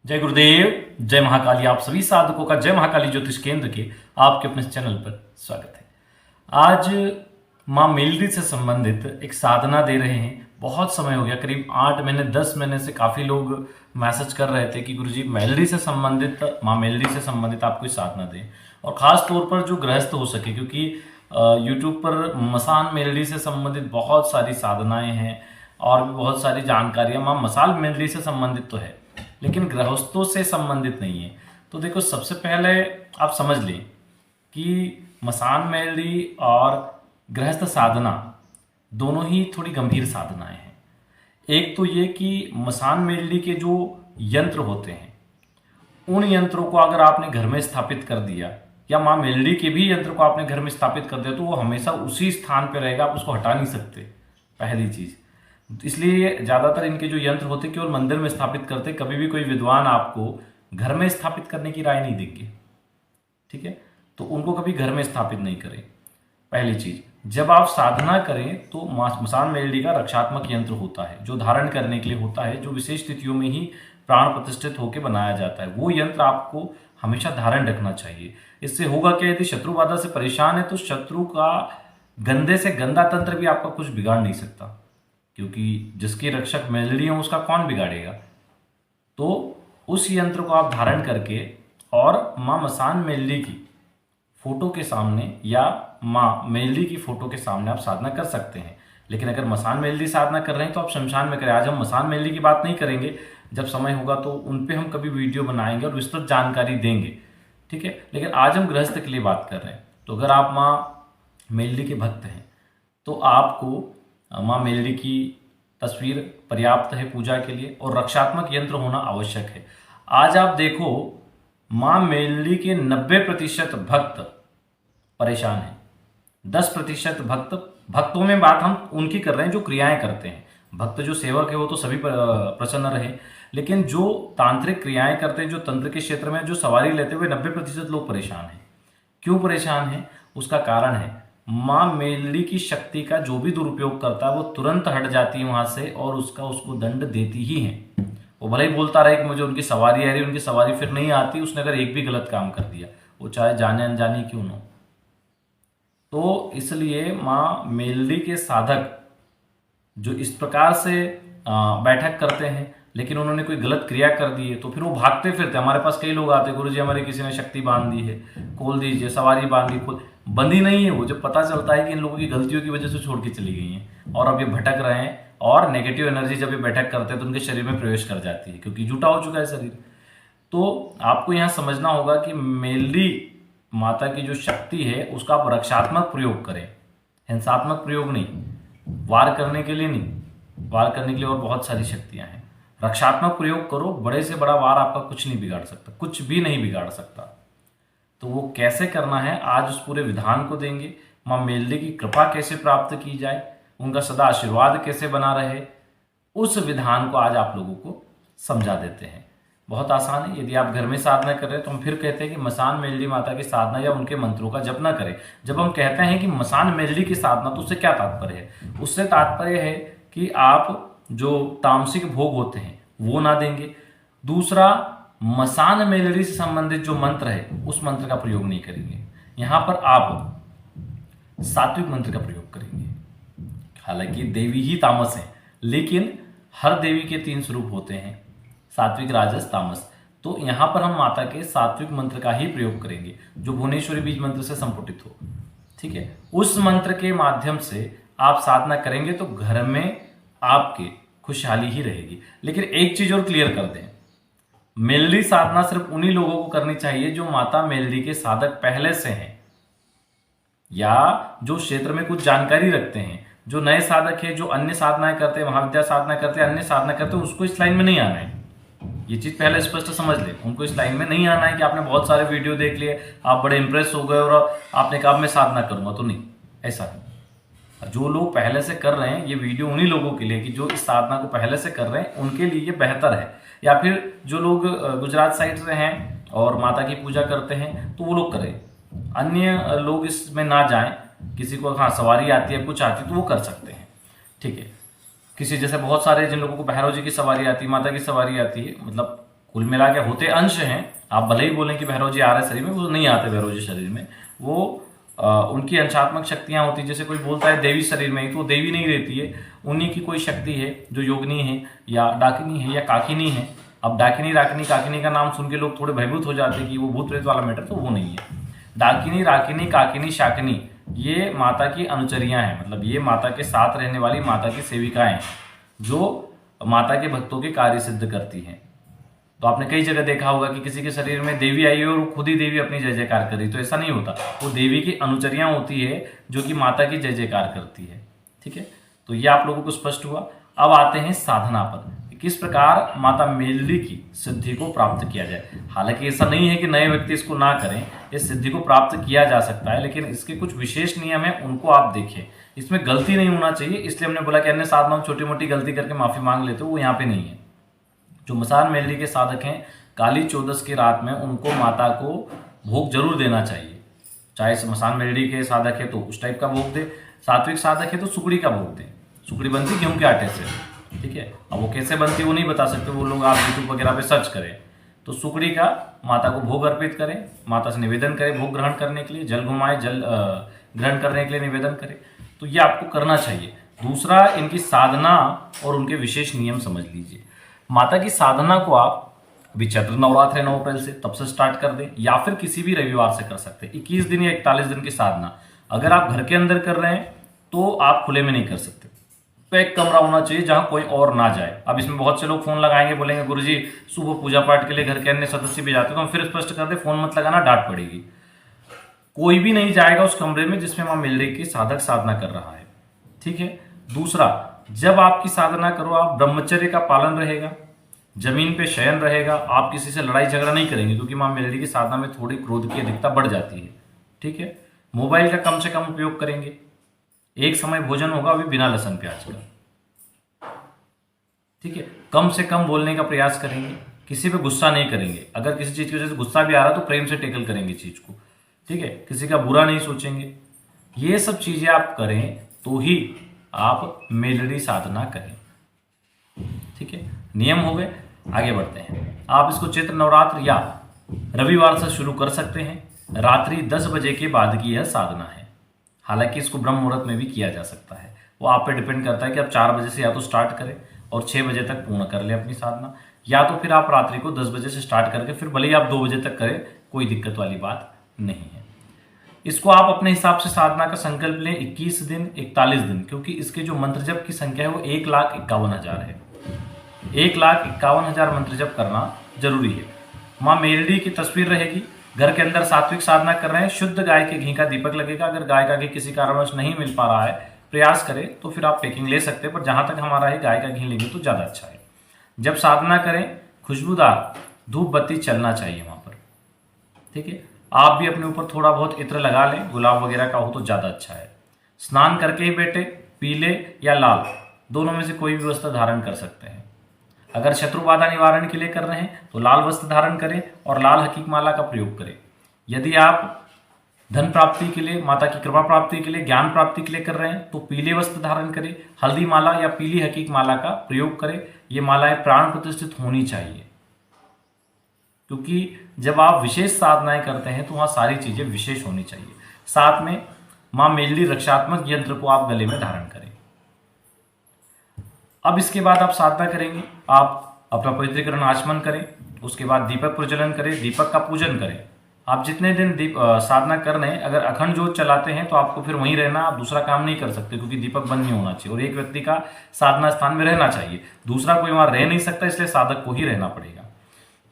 जय गुरुदेव, जय महाकाली। आप सभी साधकों का जय महाकाली ज्योतिष केंद्र के आपके अपने चैनल पर स्वागत है। आज माँ मेलडी से संबंधित एक साधना दे रहे हैं। बहुत समय हो गया, करीब 8 महीने 10 महीने से काफ़ी लोग मैसेज कर रहे थे कि गुरुजी मेलडी से संबंधित, माँ मेलडी से संबंधित आप कोई साधना दें, और ख़ास तौर पर जो गृहस्थ हो सके, क्योंकि यूट्यूब पर मसान मेलडी से संबंधित बहुत सारी साधनाएँ हैं और भी बहुत सारी जानकारियाँ माँ मसाल मेलडी से संबंधित तो है, लेकिन गृहस्थों से संबंधित नहीं है। तो देखो, सबसे पहले आप समझ लें कि मसान मेलडी और गृहस्थ साधना दोनों ही थोड़ी गंभीर साधनाएं हैं। एक तो ये कि मसान मेलडी के जो यंत्र होते हैं, उन यंत्रों को अगर आपने घर में स्थापित कर दिया, या माँ मेलडी के भी यंत्र को आपने घर में स्थापित कर दिया, तो वो हमेशा उसी स्थान पर रहेगा, आप उसको हटा नहीं सकते, पहली चीज़। इसलिए ज़्यादातर इनके जो यंत्र होते केवल मंदिर में स्थापित करते। कभी भी कोई विद्वान आपको घर में स्थापित करने की राय नहीं देंगे, ठीक है? तो उनको कभी घर में स्थापित नहीं करें। पहली चीज, जब आप साधना करें तो मसान मेलडी का रक्षात्मक यंत्र होता है, जो धारण करने के लिए होता है, जो विशेष स्थितियों में ही प्राण प्रतिष्ठित होकर बनाया जाता है। वो यंत्र आपको हमेशा धारण रखना चाहिए। इससे होगा क्या, यदि शत्रु बाधा से परेशान है तो शत्रु का गंदे से गंदा तंत्र भी आपका कुछ बिगाड़ नहीं सकता, क्योंकि जिसकी रक्षक मेलडी है उसका कौन बिगाड़ेगा। तो उस यंत्र को आप धारण करके और माँ मसान मेलडी की फोटो के सामने या माँ मेलडी की फोटो के सामने आप साधना कर सकते हैं। लेकिन अगर मसान मेलडी साधना कर रहे हैं तो आप शमशान में करें। आज हम मसान मेलडी की बात नहीं करेंगे, जब समय होगा तो उन पे हम कभी वीडियो बनाएंगे और विस्तृत जानकारी देंगे, ठीक है? लेकिन आज हम गृहस्थ के लिए बात कर रहे हैं। तो अगर आप माँ मेलडी के भक्त हैं तो आपको माँ मेलडी की तस्वीर पर्याप्त है पूजा के लिए, और रक्षात्मक यंत्र होना आवश्यक है। आज आप देखो, माँ मेलडी के 90% भक्त परेशान हैं। 10% भक्तों में बात हम उनकी कर रहे हैं जो क्रियाएं करते हैं। भक्त जो सेवक है वो तो सभी प्रसन्न रहे, लेकिन जो तांत्रिक क्रियाएं करते हैं, जो तंत्र के क्षेत्र में जो सवारी लेते हुए 90% लोग परेशान हैं। क्यों परेशान हैं? उसका कारण है माँ मेलडी की शक्ति का जो भी दुरुपयोग करता है वो तुरंत हट जाती है वहां से, और उसको दंड देती ही है। वो भले ही बोलता रहे कि मुझे उनकी सवारी आ रही, उनकी सवारी फिर नहीं आती, उसने अगर एक भी गलत काम कर दिया, वो चाहे जाने अनजाने क्यों ना हो। तो इसलिए माँ मेलडी के साधक जो इस प्रकार से बैठक करते हैं, लेकिन उन्होंने कोई गलत क्रिया कर दी है, तो फिर वो भागते फिरते। हमारे पास कई लोग आते हैं, गुरुजी हमारे किसी ने शक्ति बांध दी है, खोल दीजिए, सवारी बांध दी, खोल। बंदी नहीं है वो। जब पता चलता है कि इन लोगों की गलतियों की वजह से छोड़ के चली गई हैं और अब ये भटक रहे हैं, और नेगेटिव एनर्जी जब ये बैठक करते हैं तो उनके शरीर में प्रवेश कर जाती है, क्योंकि झूठा हो चुका है शरीर। तो आपको यहाँ समझना होगा कि मेलडी माता की जो शक्ति है उसका आप रक्षात्मक प्रयोग करें, हिंसात्मक प्रयोग नहीं। वार करने के लिए नहीं, वार करने के लिए और बहुत सारी शक्तियां हैं। रक्षात्मक प्रयोग करो, बड़े से बड़ा वार आपका कुछ नहीं बिगाड़ सकता, कुछ भी नहीं बिगाड़ सकता। तो वो कैसे करना है, आज उस पूरे विधान को देंगे। माँ मेलडी की कृपा कैसे प्राप्त की जाए, उनका सदा आशीर्वाद कैसे बना रहे, उस विधान को आज आप लोगों को समझा देते हैं। बहुत आसान है। यदि आप घर में साधना कर रहे हैं तो हम फिर कहते हैं कि मसान मेलडी माता की साधना या उनके मंत्रों का जप ना करें। जब हम कहते हैं कि मसान मेलडी की साधना, तो उससे क्या तात्पर्य है? उससे तात्पर्य है कि आप जो तामसिक भोग होते हैं वो ना देंगे। दूसरा, मसान मेलडी से संबंधित जो मंत्र है उस मंत्र का प्रयोग नहीं करेंगे। यहां पर आप सात्विक मंत्र का प्रयोग करेंगे। हालांकि देवी ही तामस है, लेकिन हर देवी के 3 स्वरूप होते हैं, सात्विक, राजस, तामस। तो यहां पर हम माता के सात्विक मंत्र का ही प्रयोग करेंगे, जो भुवनेश्वरी बीज मंत्र से संपुटित हो, ठीक है? उस मंत्र के माध्यम से आप साधना करेंगे तो घर में आपके खुशहाली ही रहेगी। लेकिन एक चीज और क्लियर कर दें, मेलडी साधना सिर्फ उन्हीं लोगों को करनी चाहिए जो माता मेलडी के साधक पहले से हैं, या जो क्षेत्र में कुछ जानकारी रखते हैं। जो नए साधक है, जो अन्य साधनाएं करते हैं, महाविद्या साधना करते हैं, अन्य साधना करते हैं, उसको इस लाइन में नहीं आना है। ये चीज पहले स्पष्ट समझ ले, उनको इस लाइन में नहीं आना है कि आपने बहुत सारे वीडियो देख लिए, आप बड़े इंप्रेस हो गए और आपने कहा मैं साधना करूंगा, तो नहीं, ऐसा नहीं। जो लोग पहले से कर रहे हैं, ये वीडियो उन्हीं लोगों के लिए कि जो इस साधना को पहले से कर रहे हैं, उनके लिए ये बेहतर है। या फिर जो लोग गुजरात साइड से हैं और माता की पूजा करते हैं तो वो लोग करें, अन्य लोग इसमें ना जाएं। किसी को हाँ सवारी आती है, कुछ आती है, तो वो कर सकते हैं, ठीक है? किसी जैसे बहुत सारे जिन लोगों को भैरव जी की सवारी आती है, माता की सवारी आती है, मतलब कुल मिला के होते अंश हैं। आप भले ही बोलें कि भैरव जी आ रहे शरीर में, वो नहीं आते भैरव जी शरीर में, वो उनकी अंशात्मक शक्तियां होती है। जैसे कोई बोलता है देवी शरीर में ही, तो देवी नहीं रहती है, उन्हीं की कोई शक्ति है जो योगिनी है या डाकिनी है या काकिनी है। अब डाकिनी राकिनी काकिनी का नाम सुन के लोग थोड़े भयभूत हो जाते हैं कि वो भूत प्रेत वाला मैटर, तो वो नहीं है। डाकिनी राकिनी काकिनी शाकिनी ये माता की अनुचरियां हैं, मतलब ये माता के साथ रहने वाली माता की सेविकाएं हैं जो माता के भक्तों के कार्य सिद्ध करती हैं। तो आपने कई जगह देखा होगा कि किसी के शरीर में देवी आई है और खुद ही देवी अपनी जय जयकार कर रही, तो ऐसा नहीं होता। वो देवी की अनुचरियां होती है जो कि माता की जय जयकार करती है। ठीक है, तो ये आप लोगों को स्पष्ट हुआ। अब आते हैं साधना पर, किस प्रकार माता मेलडी की सिद्धि को प्राप्त किया जाए। हालांकि ऐसा नहीं है कि नए व्यक्ति इसको ना करें, इस सिद्धि को प्राप्त किया जा सकता है, लेकिन इसके कुछ विशेष नियम है, उनको आप देखें। इसमें गलती नहीं होना चाहिए, इसलिए हमने बोला कि अन्य साधना में छोटी मोटी गलती करके माफी मांग लेते हो, वो यहाँ पे नहीं है। जो मसान मेलडी के साधक हैं, काली चौदस की रात में उनको माता को भोग जरूर देना चाहिए। चाहे मसान मेलडी के साधक है तो उस टाइप का भोग दे, सात्विक साधक है तो सुकड़ी का भोग दे। सुकड़ी बनती गेहूं के आटे से, ठीक है। अब वो कैसे बनती है वो नहीं बता सकते, वो लोग आप यूट्यूब वगैरह पे सर्च करें। तो सुकड़ी का माता को भोग अर्पित करें, माता से निवेदन करें भोग ग्रहण करने के लिए, जल घुमाए, जल ग्रहण करने के लिए निवेदन करें। तो ये आपको करना चाहिए। दूसरा, इनकी साधना और उनके विशेष नियम समझ लीजिए। माता की साधना को आप अभी चैत्र नवरात्र है 9 अप्रैल से, तब से स्टार्ट कर दें, या फिर किसी भी रविवार से कर सकते हैं। 21 दिन या 41 दिन की साधना अगर आप घर के अंदर कर रहे हैं तो आप खुले में नहीं कर सकते। तो एक कमरा होना चाहिए जहां कोई और ना जाए। अब इसमें बहुत से लोग फोन लगाएंगे, बोलेंगे गुरुजी सुबह पूजा पाठ के लिए घर के अन्य सदस्य भी जाते हैं, तो हम फिर स्पष्ट कर दे फोन मत लगाना, डांट पड़ेगी। कोई भी नहीं जाएगा उस कमरे में जिसमें मां मेलडी की साधक साधना कर रहा है। ठीक है। दूसरा, जब आपकी साधना करो आप ब्रह्मचर्य का पालन रहेगा, जमीन पे शयन रहेगा, आप किसी से लड़ाई झगड़ा नहीं करेंगे, क्योंकि मां मेलडी की साधना में थोड़ी क्रोध की अधिकता बढ़ जाती है। ठीक है। मोबाइल का कम से कम उपयोग करेंगे, एक समय भोजन होगा अभी बिना लहसुन प्याज का। ठीक है। कम से कम बोलने का प्रयास करेंगे, किसी पे गुस्सा नहीं करेंगे। अगर किसी चीज की वजह से गुस्सा भी आ रहा है तो प्रेम से टेकल करेंगे चीज को। ठीक है। किसी का बुरा नहीं सोचेंगे। ये सब चीजें आप करें तो ही आप मेलडी साधना करें। ठीक है। नियम हो गए। आगे बढ़ते हैं। आप इसको चैत्र नवरात्र या रविवार से शुरू कर सकते हैं। रात्रि 10 बजे के बाद की यह साधना है। हालांकि इसको ब्रह्म मुहूर्त में भी किया जा सकता है, वो आप पे डिपेंड करता है कि आप 4 बजे से या तो स्टार्ट करें और 6 बजे तक पूर्ण कर लें अपनी साधना, या तो फिर आप रात्रि को 10 बजे से स्टार्ट करके फिर भले ही आप 2 बजे तक करें, कोई दिक्कत वाली बात नहीं है। इसको आप अपने हिसाब से साधना का संकल्प लें, 21 दिन 41 दिन, क्योंकि इसके जो मंत्र जप की संख्या है वो 1,51,000 है। 1,51,000 मंत्र जप करना जरूरी है। मां मेलडी की तस्वीर रहेगी, घर के अंदर सात्विक साधना कर रहे हैं, शुद्ध गाय के घी का दीपक लगेगा। अगर गाय का घी किसी कारणवश नहीं मिल पा रहा है, प्रयास करें तो फिर आप पैकिंग ले सकते हैं, पर जहां तक हमारा है गाय का घी लेंगे तो ज्यादा अच्छा है। जब साधना करें खुशबूदार धूप बत्ती चलना चाहिए वहां पर। ठीक है। आप भी अपने ऊपर थोड़ा बहुत इत्र लगा लें, गुलाब वगैरह का हो तो ज्यादा अच्छा है। स्नान करके ही बैठे, पीले या लाल दोनों में से कोई भी वस्त्र धारण कर सकते हैं। अगर शत्रु बाधा निवारण के लिए कर रहे हैं तो लाल वस्त्र धारण करें और लाल हकीक माला का प्रयोग करें। यदि आप धन प्राप्ति के लिए, माता की कृपा प्राप्ति के लिए, ज्ञान प्राप्ति के लिए कर रहे हैं तो पीले वस्त्र धारण करें, हल्दी माला या पीली हकीक माला का प्रयोग करें। ये मालाएं प्राण प्रतिष्ठित होनी चाहिए, क्योंकि जब आप विशेष साधनाएं करते हैं तो वहां सारी चीजें विशेष होनी चाहिए। साथ में मां मेलडी रक्षात्मक यंत्र को आप गले में धारण करें। अब इसके बाद आप साधना करेंगे, आप अपना पवित्रीकरण आचमन करें, उसके बाद दीपक प्रज्वलन करें, दीपक का पूजन करें। आप जितने दिन साधना कर रहे हैं, अगर अखंड ज्योत चलाते हैं तो आपको फिर वहीं रहना, आप दूसरा काम नहीं कर सकते, क्योंकि दीपक बंद नहीं होना चाहिए और एक व्यक्ति का साधना स्थान में रहना चाहिए, दूसरा कोई वहां रह नहीं सकता, इसलिए साधक को ही रहना पड़ेगा।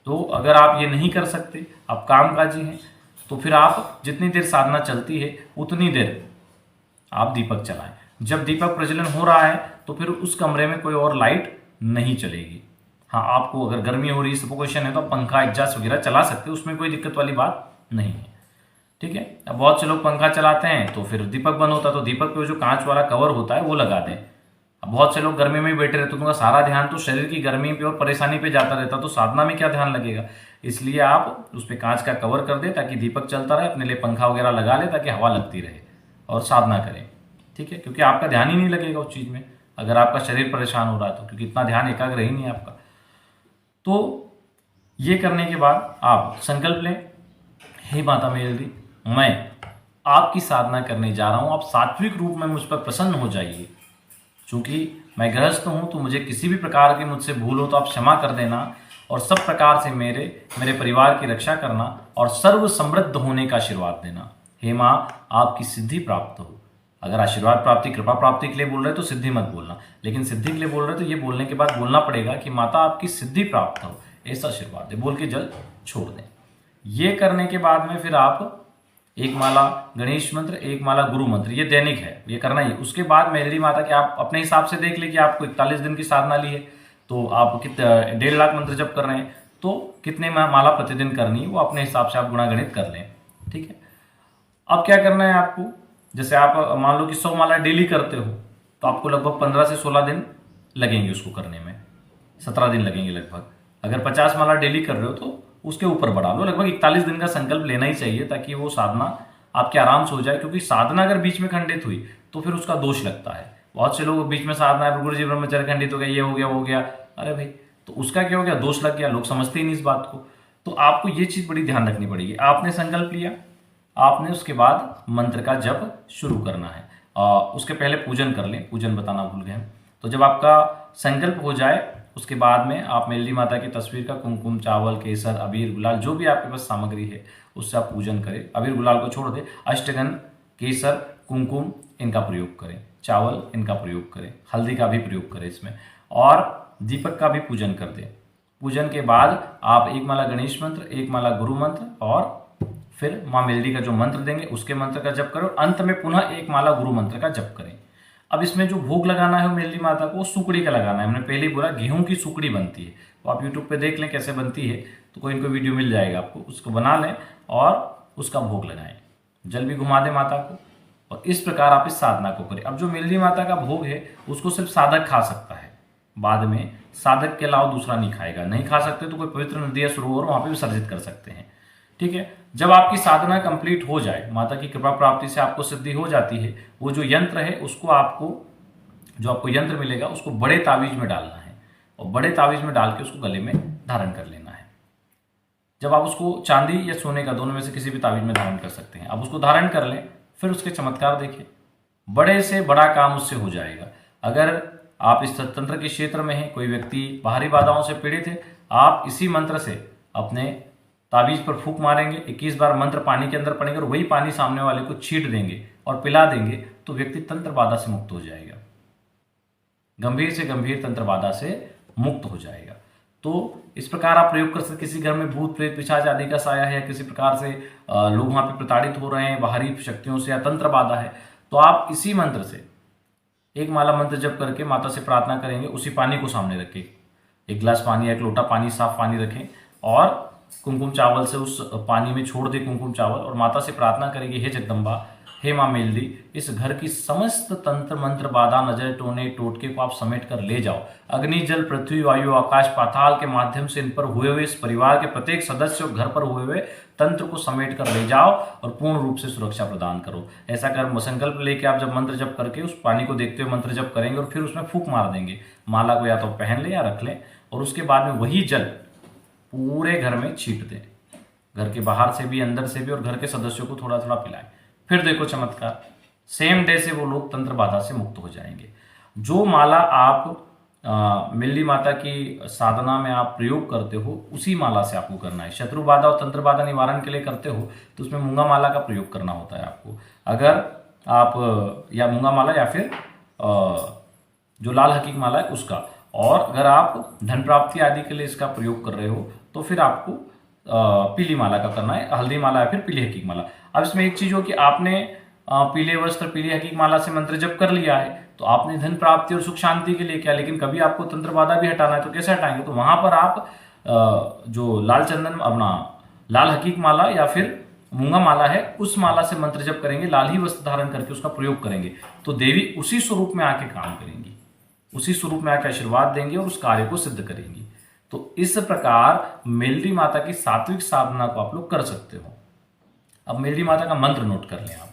तो अगर आप ये नहीं कर सकते, आप कामकाजी हैं, तो फिर आप जितनी देर साधना चलती है उतनी देर आप दीपक चलाएं। जब दीपक प्रज्वलन हो रहा है तो फिर उस कमरे में कोई और लाइट नहीं चलेगी। हाँ, आपको अगर गर्मी हो रही है, सफोकेशन है, तो पंखा एग्जॉस्ट वगैरह चला सकते हैं, उसमें कोई दिक्कत वाली बात नहीं है। ठीक है। अब बहुत से लोग पंखा चलाते हैं तो फिर दीपक बंद होता है, तो दीपक पे जो कांच वाला कवर होता है वो लगा दें। अब बहुत से लोग गर्मी में ही बैठे रहते, तो उनका सारा ध्यान तो शरीर की गर्मी पे और परेशानी पे जाता रहता, तो साधना में क्या ध्यान लगेगा। इसलिए आप उस पर कांच का कवर कर दें ताकि दीपक चलता रहे, अपने लिए पंखा वगैरह लगा ले ताकि हवा लगती रहे और साधना करें। ठीक है। क्योंकि आपका ध्यान ही नहीं लगेगा उस चीज में, अगर आपका शरीर परेशान हो रहा है तो, क्योंकि इतना ध्यान एकाग्र ही नहीं है आपका। तो ये करने के बाद आप संकल्प लें, हे माता मेलरी, मैं आपकी साधना करने जा रहा हूं, आप सात्विक रूप में मुझ पर प्रसन्न हो जाइए। चूंकि मैं गृहस्थ हूं तो मुझे किसी भी प्रकार की मुझसे भूल हो तो आप क्षमा कर देना, और सब प्रकार से मेरे परिवार की रक्षा करना और सर्व समृद्ध होने का आशीर्वाद देना। हे माँ, आपकी सिद्धि प्राप्त हो। अगर आशीर्वाद प्राप्ति, कृपा प्राप्ति के लिए बोल रहे तो सिद्धि मत बोलना, लेकिन सिद्धि के लिए बोल रहे तो ये बोलने के बाद बोलना पड़ेगा कि माता आपकी सिद्धि प्राप्त हो, ऐसा आशीर्वाद दे, बोल के जल छोड़ दें। ये करने के बाद में फिर आप एक माला गणेश मंत्र, एक माला गुरु मंत्र, ये दैनिक है, ये करना ही। उसके बाद मेलडी माता के आप अपने हिसाब से देख ले कि आपको 41 दिन की साधना ली है तो आप 1.5 लाख मंत्र जप कर रहे हैं, तो कितने माला प्रतिदिन करनी है वो अपने हिसाब से आप गुणागणित कर लें। ठीक है। अब क्या करना है आपको, जैसे आप मान लो कि 100 माला डेली करते हो तो आपको लगभग 15 से 16 दिन लगेंगे उसको करने में, 17 दिन लगेंगे लगभग। अगर 50 माला डेली कर रहे हो तो उसके ऊपर बढ़ा लो, लगभग 41 दिन का संकल्प लेना ही चाहिए ताकि वो साधना आपके आराम से हो जाए। क्योंकि साधना अगर बीच में खंडित हुई तो फिर उसका दोष लगता है। बहुत से लोग बीच में साधना है, गुरु जी ब्रह्मचर्य खंडित हो गया, ये हो गया, वो हो गया, अरे भाई तो उसका क्या हो गया, दोष लग गया, लोग समझते ही नहीं इस बात को। तो आपको ये चीज बड़ी ध्यान रखनी पड़ेगी। आपने संकल्प लिया, आपने उसके बाद मंत्र का जप शुरू करना है। उसके पहले पूजन कर लें, पूजन बताना भूल गए। तो जब आपका संकल्प हो जाए उसके बाद में आप मेलडी माता की तस्वीर का कुमकुम, चावल, केसर, अबीर, गुलाल, जो भी आपके पास सामग्री है उससे आप पूजन करें। अबीर गुलाल को छोड़ दें, अष्टगन, केसर, कुमकुम इनका प्रयोग करें, चावल इनका प्रयोग करें, हल्दी का भी प्रयोग करें इसमें, और दीपक का भी पूजन कर दें। पूजन के बाद आप एक माला गणेश मंत्र, एक माला गुरु मंत्र और फिर माँ मेलडी का जो मंत्र देंगे उसके मंत्र का जप करो। अंत में पुनः एक माला गुरु मंत्र का जप करें। अब इसमें जो भोग लगाना है वो मेलडी माता को सुकड़ी का लगाना है। हमने पहले ही बोला गेहूं की सुकड़ी बनती है, तो आप यूट्यूब पे देख लें कैसे बनती है, तो कोई इनको वीडियो मिल जाएगा आपको, उसको बना लें और उसका भोग लगाएं। जल भी घुमा दें माता को, और इस प्रकार आप इस साधना को करें। अब जो मेलडी माता का भोग है उसको सिर्फ साधक खा सकता है, बाद में साधक के अलावा दूसरा नहीं खाएगा। नहीं खा सकते तो कोई पवित्र नदी या सरोवर वहां पर विसर्जित कर सकते हैं। ठीक है। जब आपकी साधना कंप्लीट हो जाए, माता की कृपा प्राप्ति से आपको सिद्धि हो जाती है, वो जो यंत्र है उसको आपको, जो आपको यंत्र मिलेगा उसको बड़े ताबीज में डालना है, और बड़े ताबीज में डाल के उसको गले में धारण कर लेना है। जब आप उसको चांदी या सोने का, दोनों में से किसी भी ताबीज में धारण कर सकते हैं, आप उसको धारण कर लें, फिर उसके चमत्कार देखिए, बड़े से बड़ा काम उससे हो जाएगा। अगर आप इस तंत्र के क्षेत्र में हैं, कोई व्यक्ति बाहरी बाधाओं से पीड़ित है, आप इसी मंत्र से अपने ताबीज पर फूंक मारेंगे, 21 बार मंत्र पानी के अंदर पड़ेंगे और वही पानी सामने वाले को छींट देंगे और पिला देंगे, तो व्यक्ति तंत्र बाधा से मुक्त हो जाएगा, गंभीर से गंभीर तंत्र बाधा से मुक्त हो जाएगा। तो इस प्रकार आप प्रयोग कर सकते। किसी घर में भूत प्रेत पिशाच आदि का साया है, किसी प्रकार से लोग वहां पे प्रताड़ित हो रहे हैं बाहरी शक्तियों से या तंत्र बाधा है, तो आप इसी मंत्र से एक माला मंत्र जप करके माता से प्रार्थना करेंगे। उसी पानी को सामने रखें, एक गिलास पानी या एक लोटा पानी, साफ पानी रखें, और कुमकुम चावल से उस पानी में छोड़ दे कुमकुम चावल, और माता से प्रार्थना करेंगे, हे जगदम्बा, हे माँ मेलडी, इस घर की समस्त तंत्र मंत्र बाधा नजर टोने टोटके को आप समेट कर ले जाओ। अग्नि जल पृथ्वी वायु आकाश पाताल के माध्यम से इन पर हुए हुए, इस परिवार के प्रत्येक सदस्य और घर पर हुए हुए तंत्र को समेट कर ले जाओ और पूर्ण रूप से सुरक्षा प्रदान करो। ऐसा कर संकल्प लेके आप जब मंत्र जप करके उस पानी को देखते हुए मंत्र जप करेंगे और फिर उसमें फूंक मार देंगे। माला को या तो पहन लें या रख लें, और उसके बाद में वही जल पूरे घर में छींट दें, घर के बाहर से भी अंदर से भी, और घर के सदस्यों को थोड़ा थोड़ा पिलाएं। फिर देखो चमत्कार, सेम डे से वो लोग तंत्र बाधा से मुक्त हो जाएंगे। जो माला आप मेलडी माता की साधना में आप प्रयोग करते हो उसी माला से आपको करना है। शत्रु बाधा और तंत्र बाधा निवारण के लिए करते हो तो उसमें मूंगा माला का प्रयोग करना होता है आपको। अगर आप या मूंगा माला या फिर जो लाल हकीक माला है उसका, और अगर आप धन प्राप्ति आदि के लिए इसका प्रयोग कर रहे हो तो फिर आपको पीली माला का करना है, हल्दी माला या फिर पीली हकीक माला। अब इसमें एक चीज हो कि आपने पीले वस्त्र पीली हकीक माला से मंत्र जप कर लिया है तो आपने धन प्राप्ति और सुख शांति के लिए किया, लेकिन कभी आपको तंत्र बाधा भी हटाना है तो कैसे हटाएंगे? तो वहां पर आप जो लाल चंदन अपना लाल हकीक माला या फिर मूंगा माला है उस माला से मंत्र जप करेंगे, लाल ही वस्त्र धारण करके उसका प्रयोग करेंगे, तो देवी उसी स्वरूप में आके काम करेंगी, उसी स्वरूप में आके आशीर्वाद देंगे और उस कार्य को सिद्ध करेंगी। तो इस प्रकार मेलडी माता की सात्विक साधना को आप लोग कर सकते हो। अब मेलडी माता का मंत्र नोट कर लें आप।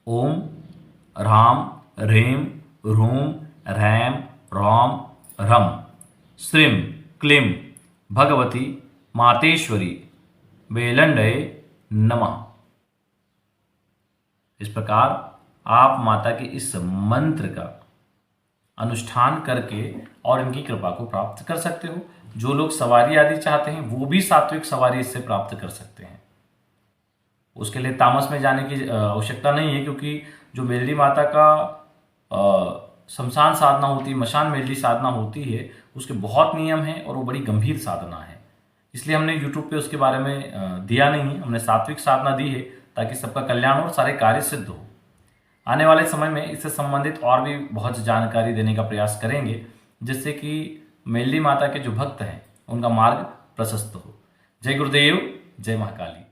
ओम राम ह्रीं ह्रूं ह्रैं ह्रौं ह्रं श्रीं क्लीं भगवती मातेश्वरी वेलंडये नमः। इस प्रकार आप माता के इस मंत्र का अनुष्ठान करके और इनकी कृपा को प्राप्त कर सकते हो। जो लोग सवारी आदि चाहते हैं वो भी सात्विक सवारी इससे प्राप्त कर सकते हैं। उसके लिए तामस में जाने की आवश्यकता नहीं है, क्योंकि जो मेलडी माता का शमशान साधना होती है, मशान मेलडी साधना होती है, उसके बहुत नियम हैं और वो बड़ी गंभीर साधना है। इसलिए हमने यूट्यूब पे उसके बारे में दिया नहीं है, हमने सात्विक साधना दी है ताकि सबका कल्याण और सारे कार्य सिद्ध हो। आने वाले समय में इससे संबंधित और भी बहुत जानकारी देने का प्रयास करेंगे, जिससे कि मेलडी माता के जो भक्त हैं उनका मार्ग प्रशस्त हो। जय गुरुदेव, जय महाकाली।